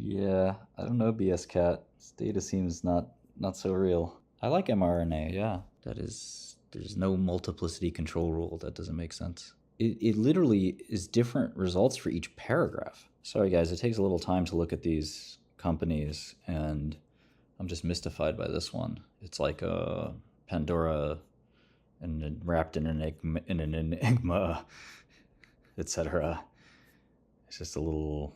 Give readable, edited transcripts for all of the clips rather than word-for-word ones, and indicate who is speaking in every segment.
Speaker 1: Yeah, I don't know, BSCat. This data seems not so real. I like mRNA, yeah. There's no multiplicity control rule. That doesn't make sense. It literally is different results for each paragraph. Sorry guys, it takes a little time to look at these companies, and I'm just mystified by this one. It's like a Pandora and wrapped in an enigma, etc. It's just a little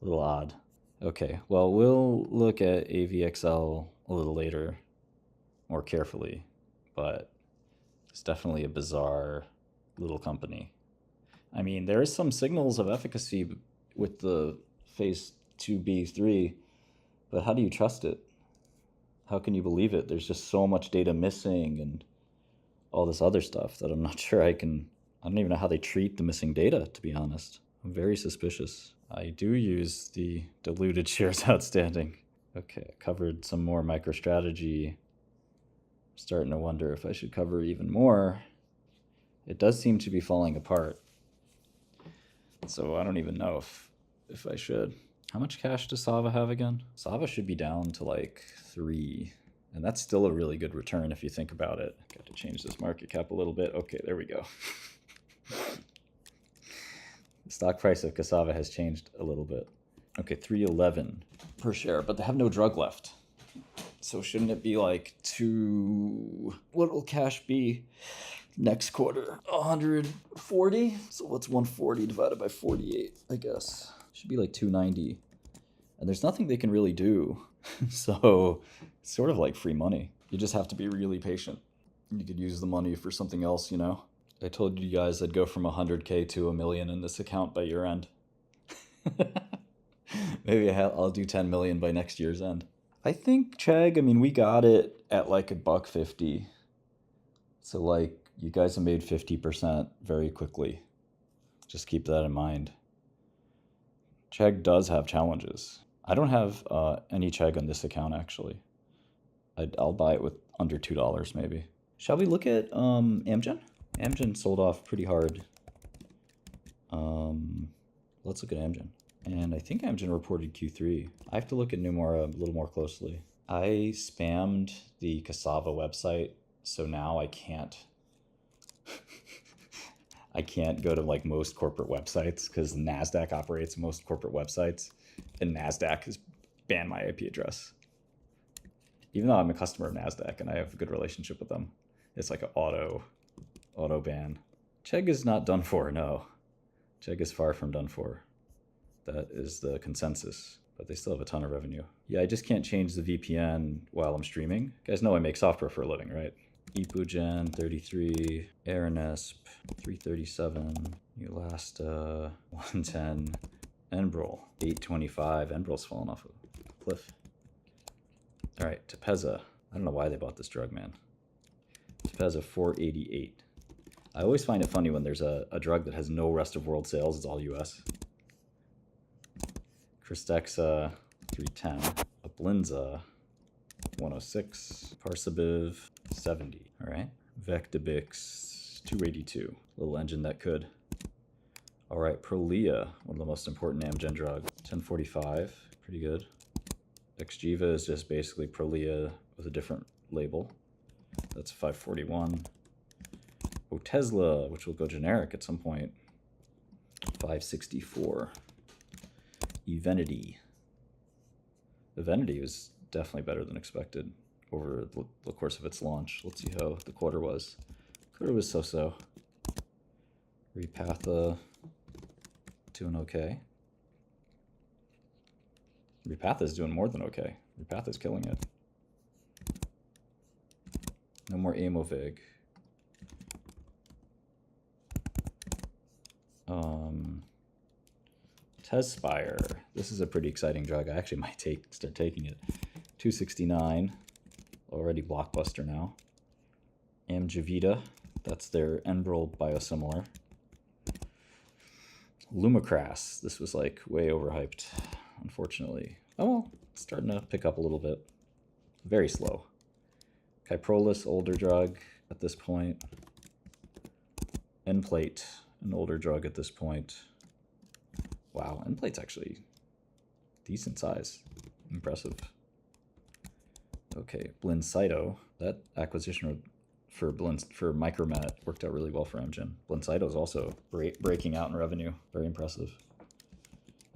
Speaker 1: odd. Okay, well, we'll look at AVXL a little later, more carefully, but it's definitely a bizarre little company. I mean, there is some signals of efficacy with the phase 2b/3, but how do you trust it? How can you believe it? There's just so much data missing and all this other stuff that I'm not sure I don't even know how they treat the missing data, to be honest. I'm very suspicious. I do use the diluted shares outstanding. Okay, I covered some more MicroStrategy. I'm starting to wonder if I should cover even more. It does seem to be falling apart. So I don't even know if I should. How much cash does Sava have again? Sava should be down to like 3. And that's still a really good return if you think about it. Got to change this market cap a little bit. Okay, there we go. The stock price of Cassava has changed a little bit. Okay, 3.11 per share, but they have no drug left. So shouldn't it be like what will cash be next quarter? 140? So what's 140 divided by 48, I guess? Should be like 290. And there's nothing they can really do. So it's sort of like free money. You just have to be really patient. You could use the money for something else, you know? I told you guys I'd go from 100K to 1 million in this account by year end. Maybe I'll do 10 million by next year's end. I think CHEGG, I mean, we got it at like $1.50. So like you guys have made 50% very quickly. Just keep that in mind. CHEGG does have challenges. I don't have any CHEGG on this account, actually. I'll buy it with under $2 maybe. Shall we look at AMGEN? AMGEN sold off pretty hard. Let's look at AMGEN. And I think AMGEN reported Q3. I have to look at NMRA a little more closely. I spammed the Cassava website, so now I can't I can't go to like most corporate websites because NASDAQ operates most corporate websites, and NASDAQ has banned my IP address. Even though I'm a customer of NASDAQ and I have a good relationship with them, it's like an auto ban. CHEGG is not done for, no. CHEGG is far from done for. That is the consensus, but they still have a ton of revenue. Yeah, I just can't change the VPN while I'm streaming. You guys know I make software for a living, right? 𝗔𝗔𝗬𝗪 33, ARNESP 337, Neulasta 110, NBRL 825. NBRL's fallen off a cliff. All right, 𝗕𝗄𝗄. I don't know why they bought this drug, man. 𝗕𝗄𝗄 488. I always find it funny when there's a drug that has no rest of world sales. It's all US. KRYSTEXXA 310. 𝗠𝗿𝗄𝗏 106. 𝗪𝗹𝗏 70. All right. 𝗥𝗘𝗖𝗢𝗍 282. Little engine that could. All right. Prolia, one of the most important AMGEN drug. 1045. Pretty good. XGEVA is just basically Prolia with a different label. That's 541. Otezla, which will go generic at some point. 564. EVENITY. EVENITY was definitely better than expected over the course of its launch. Let's see how the quarter was. Quarter was so-so. Repatha doing okay. Repatha is doing more than okay. Repatha is killing it. No more Aimovig. Tezspire. This is a pretty exciting drug. I actually might start taking it. 269. Already blockbuster now. AMGEVITA. That's their NBRL biosimilar. Lumakras. This was like way overhyped, unfortunately. Oh well, it's starting to pick up a little bit. Very slow. Kyprolis, older drug at this point. Nplate, an older drug at this point. Wow, Nplate's actually Decent size. Impressive. Okay, 𝗫𝗏𝗀𝗏. That acquisition for Micromet worked out really well for AMGEN. 𝗫𝗏𝗀𝗏 is also breaking out in revenue. Very impressive.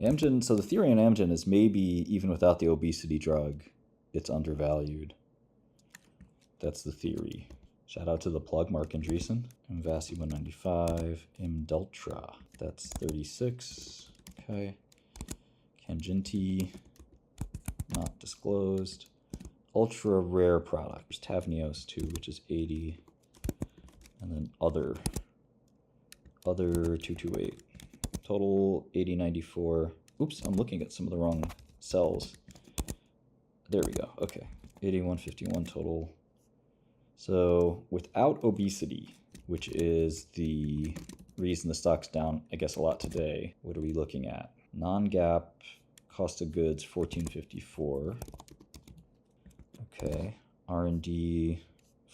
Speaker 1: AMGEN, so the theory on AMGEN is maybe even without the obesity drug, it's undervalued. That's the theory. Shout out to the plug, Mark Andreessen. 𝗕𝗏𝗡 195, 𝗫𝗏𝗀, that's 36. Okay. KANJINTI, not disclosed. Ultra rare product. There's TAVNEOS too, which is 80. And then other 228. Total 8094. Oops, I'm looking at some of the wrong cells. There we go. Okay. 8151 total. So without obesity, which is the reason the stock's down, I guess, a lot today, what are we looking at? Non-GAAP cost of goods 1454. Okay. R&D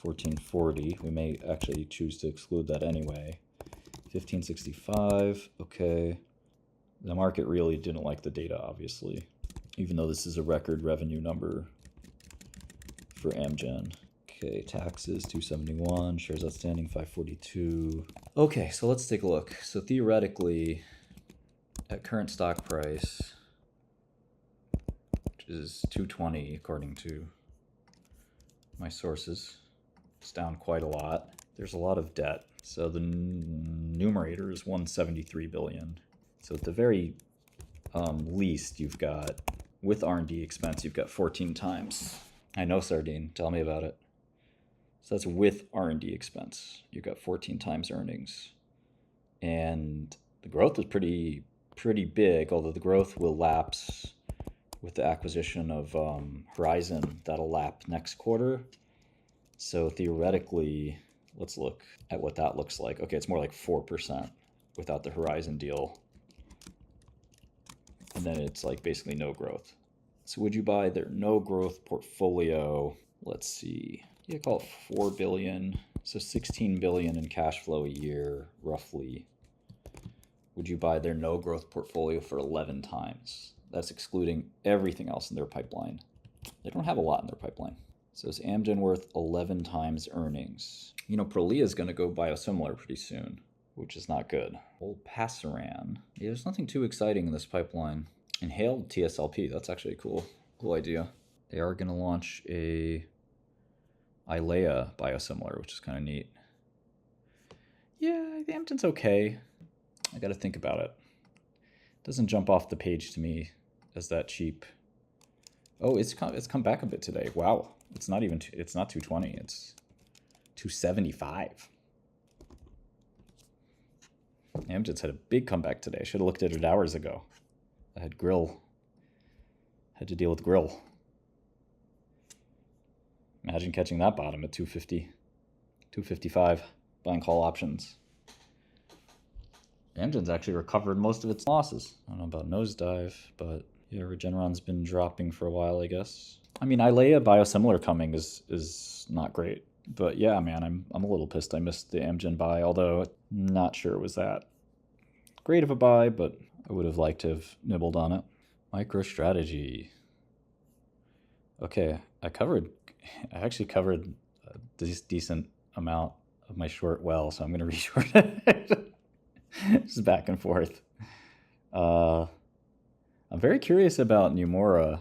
Speaker 1: 1440. We may actually choose to exclude that anyway. 1565. Okay. The market really didn't like the data, obviously, even though this is a record revenue number for AMGEN. Okay, taxes 271, shares outstanding 542. Okay, so let's take a look. So theoretically, at current stock price, which is 220 according to my sources, it's down quite a lot. There's a lot of debt. So the numerator is 173 billion. So at the very least, you've got, with R&D expense, you've got 14 times. I know, Sardine, tell me about it. So that's with R&D expense. You've got 14 times earnings. And the growth is pretty big, although the growth will lapse with the acquisition of Horizon. That'll lap next quarter. So theoretically, let's look at what that looks like. Okay, it's more like 4% without the Horizon deal. And then it's like basically no growth. So would you buy their no growth portfolio? Let's see. You call it 4 billion. So 16 billion in cash flow a year, roughly. Would you buy their no growth portfolio for 11 times? That's excluding everything else in their pipeline. They don't have a lot in their pipeline. So is AMGEN worth 11 times earnings? You know, Prolia is going to go biosimilar pretty soon, which is not good. Olpasiran. Yeah, there's nothing too exciting in this pipeline. Inhaled TSLP, that's actually a cool idea. They are going to launch a Eylea biosimilar, which is kind of neat. Yeah, the AMGEN's okay. I got to think about it. Doesn't jump off the page to me as that cheap. Oh, it's come back a bit today. Wow, it's not 220. It's 275. AMGEN's had a big comeback today. I should have looked at it hours ago. I had to deal with grill. Imagine catching that bottom at 250, 255, buying call options. AMGEN's actually recovered most of its losses. I don't know about nosedive, but yeah, Regeneron's been dropping for a while, I guess. I mean, Eylea biosimilar coming is not great. But yeah, man, I'm a little pissed I missed the AMGEN buy, although not sure it was that great of a buy, but I would have liked to have nibbled on it. Microstrategy. Okay, I actually covered a decent amount of my short well, so I'm going to re-short it. Just back and forth. I'm very curious about NMRA.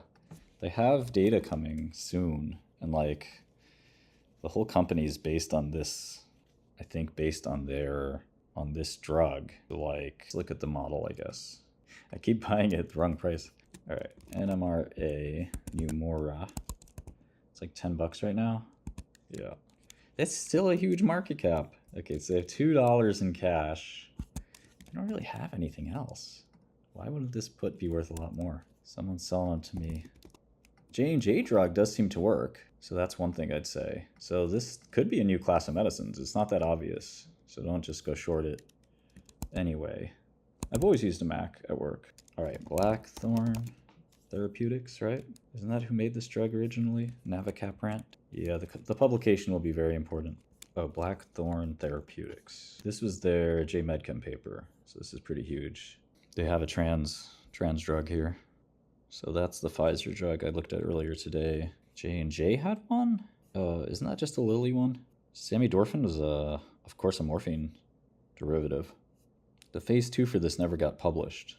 Speaker 1: They have data coming soon, and like the whole company is based on this. I think based on this drug. Like, let's look at the model, I guess. I keep buying it at the wrong price. All right, NMRA NMRA. It's like $10 right now. Yeah, that's still a huge market cap. Okay, so they have $2 in cash. I don't really have anything else. Why wouldn't this put be worth a lot more? Someone's selling it to me. J&J drug does seem to work, so that's one thing I'd say. So this could be a new class of medicines. It's not that obvious, so don't just go short it anyway. I've always used a Mac at work. All right, Blackthorn Therapeutics, right? Isn't that who made this drug originally? Navacaprant? Yeah, the publication will be very important. Oh, Blackthorn Therapeutics. This was their JMedChem paper, so this is pretty huge. They have a trans drug here. So that's the Pfizer drug I looked at earlier today. J&J had one? Isn't that just a Lilly one? Samidorphan was, of course, a morphine derivative. The phase 2 for this never got published,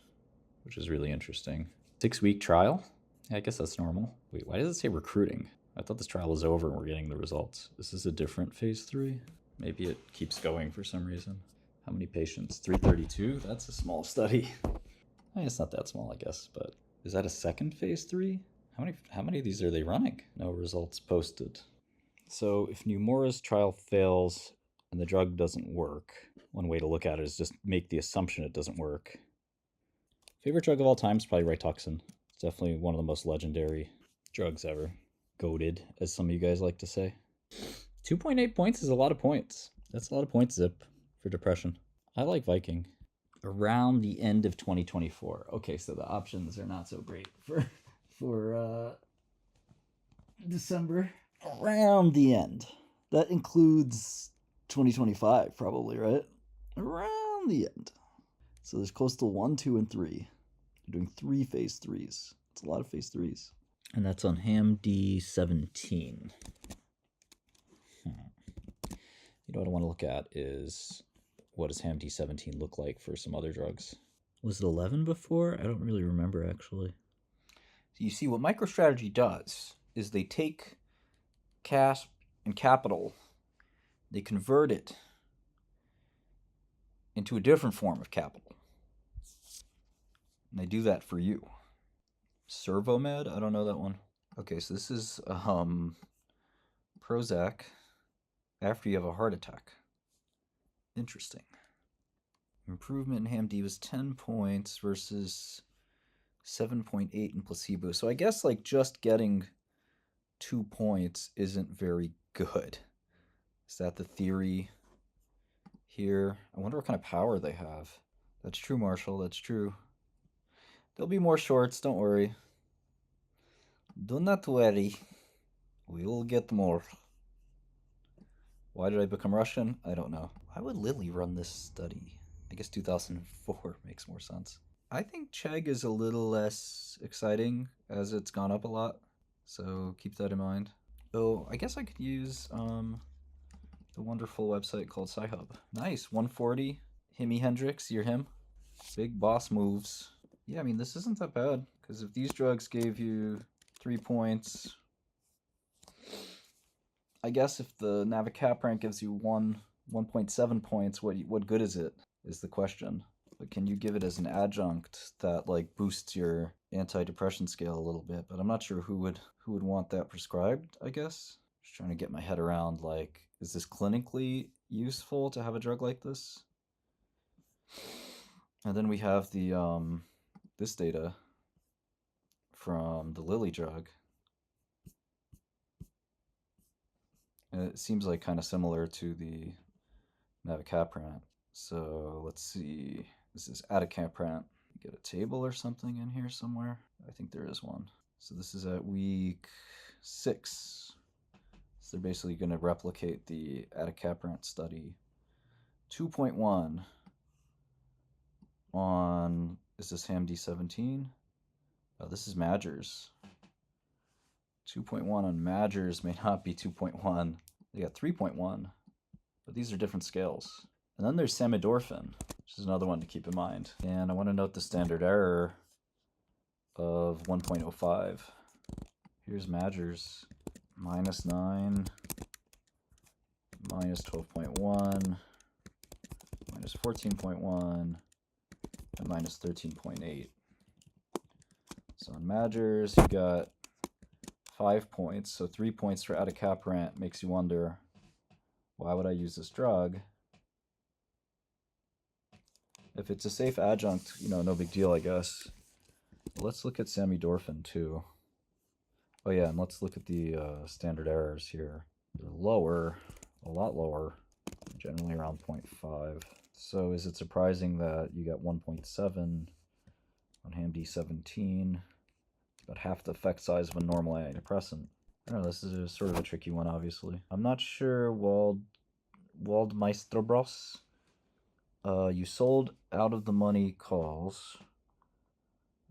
Speaker 1: which is really interesting. 6-week trial? Yeah, I guess that's normal. Wait, why does it say recruiting? I thought this trial was over and we're getting the results. This is a different phase 3? Maybe it keeps going for some reason. How many patients? 332? That's a small study. I mean, it's not that small, I guess, but is that a second phase 3? How many of these are they running? No results posted. So if NMRA's trial fails and the drug doesn't work, one way to look at it is just make the assumption it doesn't work. Favorite drug of all time is probably Rituxan. It's definitely one of the most legendary drugs ever. Goated, as some of you guys like to say. 2.8 points is a lot of points. That's a lot of points, Zip, for depression. I like Viking. Around the end of 2024. Okay, so the options are not so great for December. Around the end. That includes 2025, probably, right? Around the end. So there's Coastal 1, 2, and 3. They're doing 3 phase 3s. It's a lot of phase 3s. And that's on HAMD17. You know what I want to look at is what does HAMD17 look like for some other drugs? Was it 11 before? I don't really remember, actually. So you see, what Microstrategy does is they take cash and capital, they convert it into a different form of capital. And they do that for you. Servomed? I don't know that one. Okay, so this is Prozac after you have a heart attack. Interesting. Improvement in HAMD was 10 points versus 7.8 in placebo. So I guess like just getting 2 points isn't very good. Is that the theory here? I wonder what kind of power they have. That's true, Marshall. That's true. There'll be more shorts. Don't worry. Do not worry. We will get more. Why did I become Russian? I don't know. Why would Lilly run this study? I guess 2004 makes more sense. I think CHEGG is a little less exciting as it's gone up a lot. So keep that in mind. Oh, I guess I could use the wonderful website called Sci-Hub. Nice, 140. Jimi Hendrix, you're him. Big boss moves. Yeah, I mean, this isn't that bad. Because if these drugs gave you 3 points, I guess if the navacaprant gives you 1.7 points, what good is it, is the question. But can you give it as an adjunct that like boosts your antidepressant scale a little bit? But I'm not sure who would want that prescribed, I guess. Just trying to get my head around, like, is this clinically useful to have a drug like this? And then we have the this data from the Lilly drug. And it seems like kind of similar to the navacaprant. So let's see. This is adacaprant. Get a table or something in here somewhere. I think there is one. So this is at week 6. So they're basically going to replicate the adacaprant study. 2.1 on, is this HAMD17? Oh, this is MADRS. 2.1 on MADRS may not be 2.1. They got 3.1, but these are different scales. And then there's samidorphan, which is another one to keep in mind. And I want to note the standard error of 1.05. Here's MADRS, -9, -12.1, -14.1, and -13.8. So on MADRS, you got 5 points, so 3 points for adacaprant. Makes you wonder, why would I use this drug? If it's a safe adjunct, you know, no big deal, I guess. But let's look at samidorphan too. Oh yeah, and let's look at the standard errors here. They're lower, a lot lower, generally around 0.5. So is it surprising that you got 1.7 on HAMD17? About half the effect size of a normal antidepressant. I don't know, this is sort of a tricky one, obviously. I'm not sure, 𝗪𝗪𝗪𝗪𝗪𝗪𝗪𝗪. You sold out of the money calls.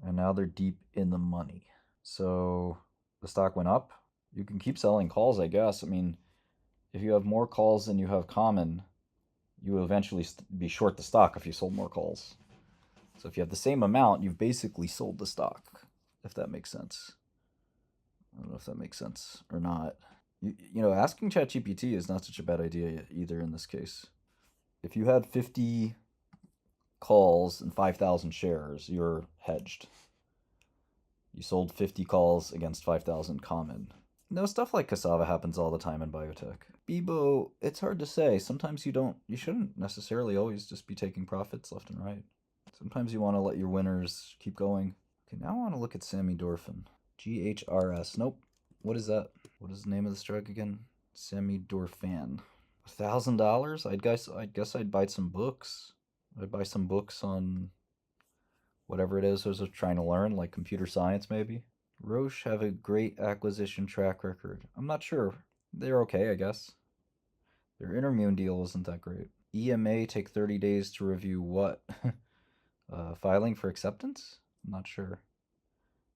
Speaker 1: And now they're deep in the money. So the stock went up. You can keep selling calls, I guess. I mean, if you have more calls than you have common, you will eventually be short the stock if you sold more calls. So if you have the same amount, you've basically sold the stock, if that makes sense. I don't know if that makes sense or not. You know, asking ChatGPT is not such a bad idea either in this case. If you had 50 calls and 5,000 shares, you're hedged. You sold 50 calls against 5,000 common. No, stuff like cassava happens all the time in biotech. Bebo, it's hard to say. Sometimes you shouldn't necessarily always just be taking profits left and right. Sometimes you want to let your winners keep going. Okay, now I want to look at samidorphan. GHRS. Nope. What is that? What is the name of this drug again? Samidorphan. $1,000? I guess I'd buy some books. I'd buy some books on whatever it is I was trying to learn, like computer science maybe. Roche have a great acquisition track record. I'm not sure. They're okay, I guess. Their Intermune deal wasn't that great. EMA take 30 days to review what? Filing for acceptance? I'm not sure.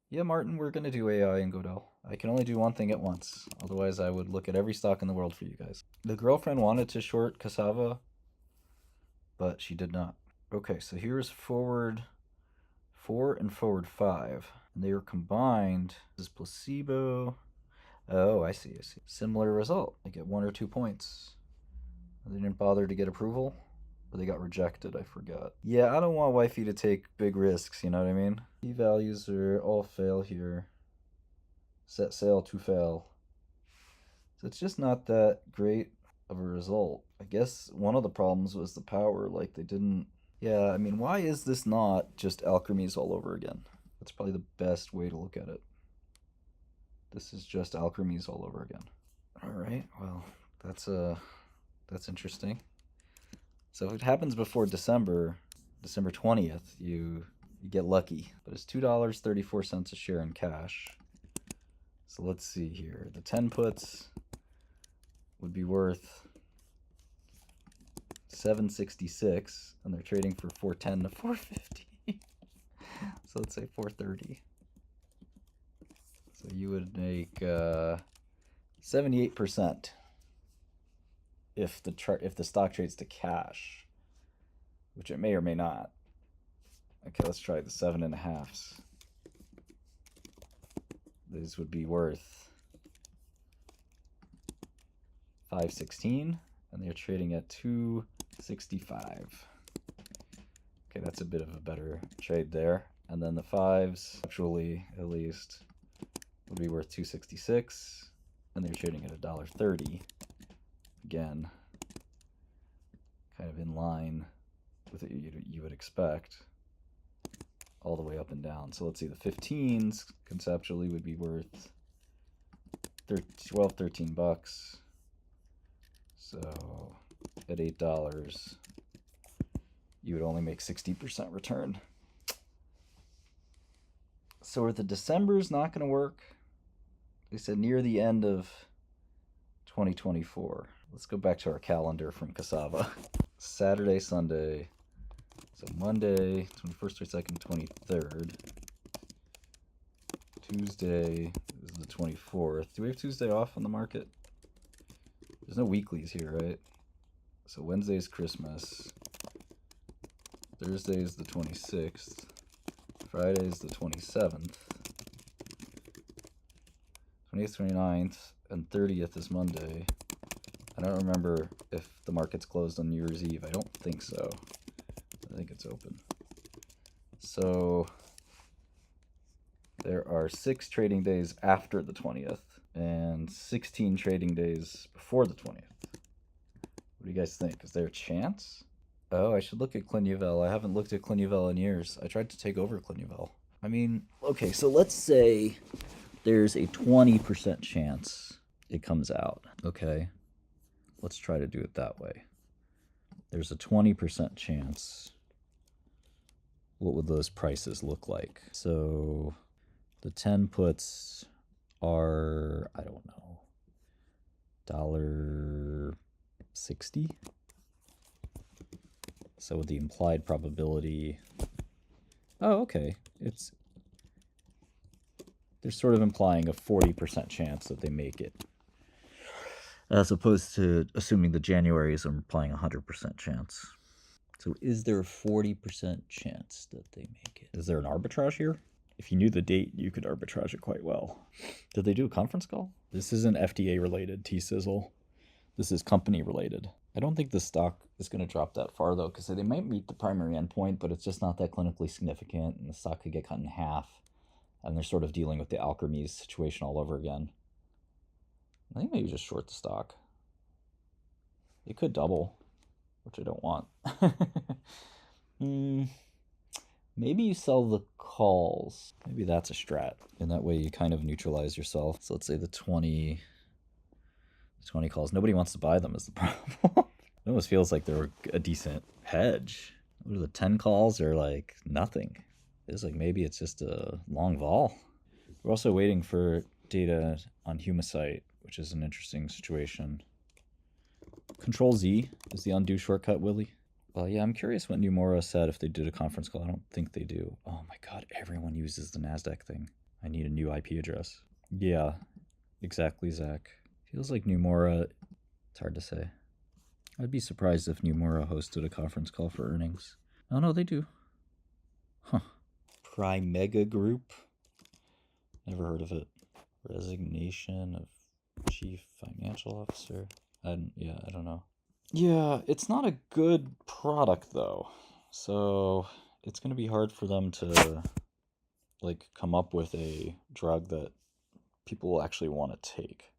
Speaker 1: Yeah, Martin, we're going to do AI in Godel. I can only do one thing at once. Otherwise, I would look at every stock in the world for you guys. The girlfriend wanted to short cassava, but she did not. Okay, so here's forward 4 and forward 5. And they were combined. This is placebo. Oh, I see. Similar result. They get 1 or 2 points. They didn't bother to get approval. Or they got rejected, I forgot. Yeah, I don't want wifey to take big risks, you know what I mean? P-values are all fail here. Set sail to fail. So it's just not that great of a result. I guess one of the problems was the power. Like, they didn't... Yeah, I mean, why is this not just alchemies all over again? That's probably the best way to look at it. This is just alchemies all over again. All right, well, that's interesting. So if it happens before December 20th, you get lucky. But it's $2.34 a share in cash. So let's see here. The 10 puts would be worth $7.66, and they're trading for $4.10 to $4.50. So let's say $4.30. So you would make 78% if the stock trades to cash, which it may or may not. Okay, let's try the 7.5s. This would be worth $5.16, and they're trading at $2.65. Okay, that's a bit of a better trade there. And then the 5s, actually, at least, would be worth $2.66, and they're trading at $1.30. Again, kind of in line with what you would expect, all the way up and down. So let's see, the 15s conceptually would be worth $13. So at $8, you would only make 60% return. So are the Decembers not going to work? They said near the end of 2024. Let's go back to our calendar from Cassava. Saturday, Sunday. So Monday, 21st, 22nd, 23rd. Tuesday is the 24th. Do we have Tuesday off on the market? There's no weeklies here, right? So Wednesday's Christmas. Thursday is the 26th. Friday is the 27th. 28th, 29th, and 30th is Monday. I don't remember if the market's closed on New Year's Eve. I don't think so. I think it's open. So there are 6 trading days after the 20th and 16 trading days before the 20th. What do you guys think? Is there a chance? Oh, I should look at 𝗠𝗏𝗀. I haven't looked at 𝗠𝗏𝗀 in years. I tried to take over 𝗠𝗏𝗀. I mean, okay, so let's say there's a 20% chance it comes out. Okay, let's try to do it that way. There's a 20% chance. What would those prices look like? So the 10 puts are, I don't know, $1.60. So with the implied probability, oh, okay, it's They're sort of implying a 40% chance that they make it, as opposed to assuming the January is implying a 100% chance. So is there a 40% chance that they make it? Is there an arbitrage here? If you knew the date, you could arbitrage it quite well. Did they do a conference call? This isn't FDA related, 𝗕𝗍𝒐𝒻. This is company related. I don't think the stock is going to drop that far though, because they might meet the primary endpoint, but it's just not that clinically significant, and the stock could get cut in half. And they're sort of dealing with the 𝗥𝗓𝗎 situation all over again. I think maybe just short the stock. It could double, which I don't want. Maybe you sell the calls. Maybe that's a strat. And that way you kind of neutralize yourself. So let's say the 20 calls. Nobody wants to buy them is the problem. It almost feels like they're a decent hedge. What are the 10 calls? Are like nothing. It's like maybe it's just a long vol. We're also waiting for data on 𝗪𝗻𝗂cyte, which is an interesting situation. Control-Z is the undue shortcut, Willie. Well, yeah, I'm curious what NMRA said if they did a conference call. I don't think they do. Oh my god, everyone uses the NASDAQ thing. I need a new IP address. Yeah, exactly, Zach. Feels like NMRA, it's hard to say. I'd be surprised if NMRA hosted a conference call for earnings. Oh no, they do. Huh. Primega Group? Never heard of it. Resignation of Chief Financial Officer? I don't know. Yeah, it's not a good product though, so it's going to be hard for them to like come up with a drug that people will actually want to take.